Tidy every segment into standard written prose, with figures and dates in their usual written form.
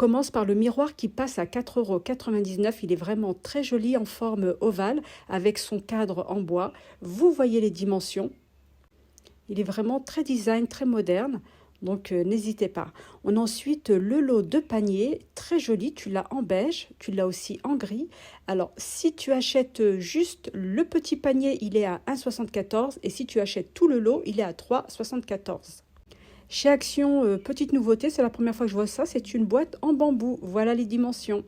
commence par le miroir qui passe à 4,99 €. Il est vraiment très joli en forme ovale avec son cadre en bois. Vous voyez les dimensions. Il est vraiment très design, très moderne. Donc n'hésitez pas. On a ensuite le lot de paniers, très joli. Tu l'as en beige, tu l'as aussi en gris. Alors si tu achètes juste le petit panier, il est à 1,74 € et si tu achètes tout le lot, il est à 3,74 €. Chez Action, petite nouveauté, c'est la première fois que je vois ça, c'est une boîte en bambou. Voilà les dimensions.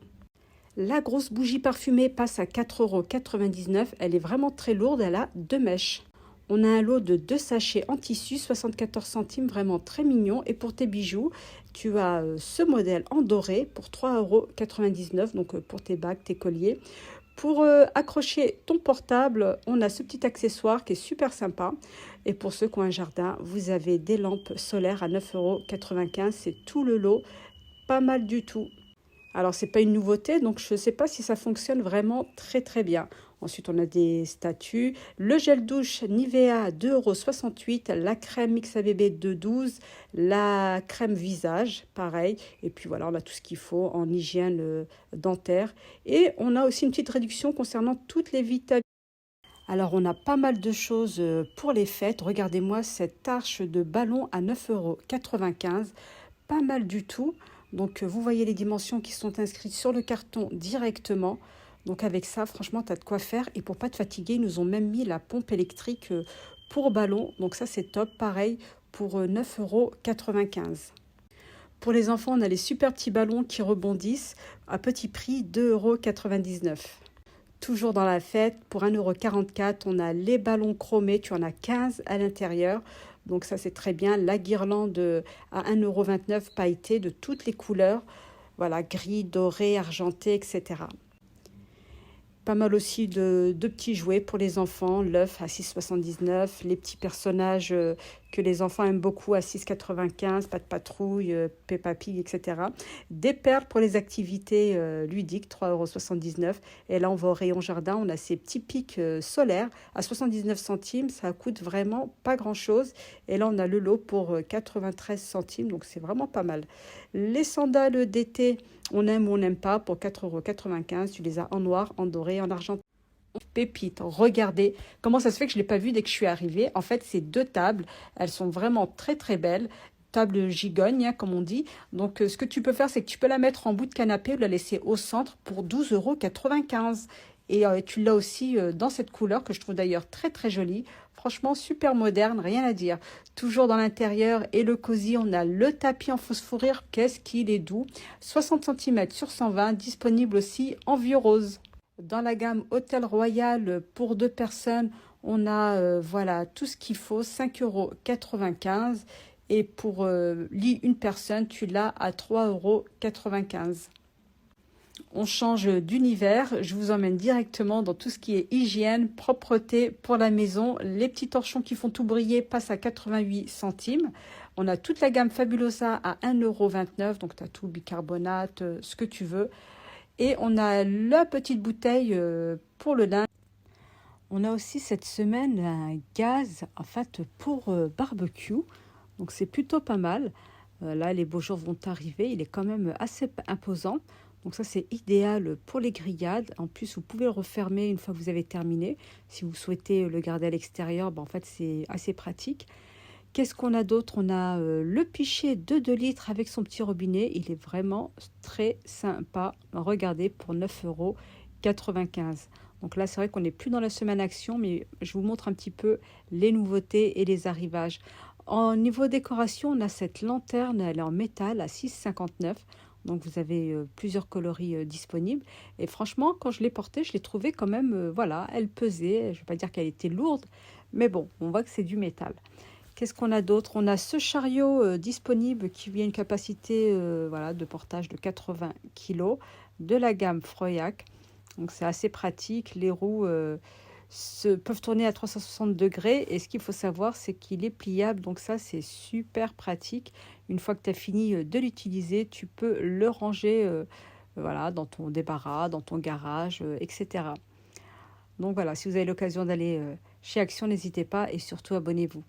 La grosse bougie parfumée passe à 4,99 €. Elle est vraiment très lourde, elle a 2 mèches. On a un lot de 2 sachets en tissu, 74 centimes, vraiment très mignon. Et pour tes bijoux, tu as ce modèle en doré pour 3,99 €, donc pour tes bagues, tes colliers. Pour accrocher ton portable, on a ce petit accessoire qui est super sympa. Et pour ceux qui ont un jardin, vous avez des lampes solaires à 9,95 €. C'est tout le lot, pas mal du tout. Alors, c'est pas une nouveauté, donc je ne sais pas si ça fonctionne vraiment très très bien. Ensuite, on a des statues. Le gel douche Nivea à 2,68 €. La crème Mix à bébé 2,12 €. La crème visage, pareil. Et puis voilà, on a tout ce qu'il faut en hygiène dentaire. Et on a aussi une petite réduction concernant toutes les vitamines. Alors, on a pas mal de choses pour les fêtes. Regardez-moi cette arche de ballon à 9,95 €. Pas mal du tout. Donc, vous voyez les dimensions qui sont inscrites sur le carton directement. Donc, avec ça, franchement, tu as de quoi faire. Et pour pas te fatiguer, ils nous ont même mis la pompe électrique pour ballon. Donc, ça, c'est top. Pareil, pour 9,95 €. Pour les enfants, on a les super petits ballons qui rebondissent à petit prix, 2,99 €. Toujours dans la fête, pour 1,44 €, on a les ballons chromés. Tu en as 15 à l'intérieur. Donc ça, c'est très bien. La guirlande à 1,29 € pailletée de toutes les couleurs. Voilà, gris, doré, argenté, etc. Pas mal aussi de petits jouets pour les enfants. L'œuf à 6,79 €. Les petits personnages que les enfants aiment beaucoup à 6,95 €. Pas de patrouille, Peppa Pig, etc. Des perles pour les activités ludiques, 3,79 €. Et là, on va au rayon jardin. On a ces petits pics solaires à 79 centimes. Ça coûte vraiment pas grand-chose. Et là, on a le lot pour 93 centimes. Donc, c'est vraiment pas mal. Les sandales d'été, on aime ou on n'aime pas, pour 4,95 €. Tu les as en noir, en doré, en argent. Pépite, regardez comment ça se fait que je ne l'ai pas vu dès que je suis arrivée. En fait, c'est 2 tables. Elles sont vraiment très très belles. Table gigogne, hein, comme on dit. Donc, ce que tu peux faire, c'est que tu peux la mettre en bout de canapé ou la laisser au centre pour 12,95 €. Et tu l'as aussi dans cette couleur que je trouve d'ailleurs très très jolie. Franchement, super moderne, rien à dire. Toujours dans l'intérieur et le cosy, on a le tapis en fausse fourrure. Qu'est-ce qu'il est doux. 60 cm sur 120, disponible aussi en vieux rose. Dans la gamme Hôtel Royal pour 2 personnes, on a voilà tout ce qu'il faut, 5,95 €. Et pour lit une personne, tu l'as à 3,95 €. On change d'univers, je vous emmène directement dans tout ce qui est hygiène, propreté pour la maison. Les petits torchons qui font tout briller passent à 88 centimes. On a toute la gamme Fabulosa à 1,29 €, donc tu as tout, bicarbonate, ce que tu veux. Et on a la petite bouteille pour le linge. On a aussi cette semaine un gaz en fait pour barbecue, donc c'est plutôt pas mal. Là, les beaux jours vont arriver, il est quand même assez imposant. Donc ça, c'est idéal pour les grillades. En plus, vous pouvez le refermer une fois que vous avez terminé. Si vous souhaitez le garder à l'extérieur, en fait, c'est assez pratique. Qu'est-ce qu'on a d'autre? On a le pichet de 2 litres avec son petit robinet. Il est vraiment très sympa. Regardez, pour 9,95 €. Donc là, c'est vrai qu'on n'est plus dans la semaine action, mais je vous montre un petit peu les nouveautés et les arrivages. En niveau décoration, on a cette lanterne, elle est en métal à 6,59 €. Donc vous avez plusieurs coloris disponibles. Et franchement, quand je l'ai portée, je l'ai trouvée quand même, voilà, elle pesait. Je ne vais pas dire qu'elle était lourde, mais bon, on voit que c'est du métal. Qu'est-ce qu'on a d'autre? On a ce chariot disponible qui a une capacité voilà, de portage de 80 kg de la gamme Freuillac. Donc c'est assez pratique. Les roues peuvent tourner à 360 degrés. Et ce qu'il faut savoir, c'est qu'il est pliable. Donc ça, c'est super pratique. Une fois que tu as fini de l'utiliser, tu peux le ranger voilà, dans ton débarras, dans ton garage, etc. Donc voilà, si vous avez l'occasion d'aller chez Action, n'hésitez pas et surtout abonnez-vous.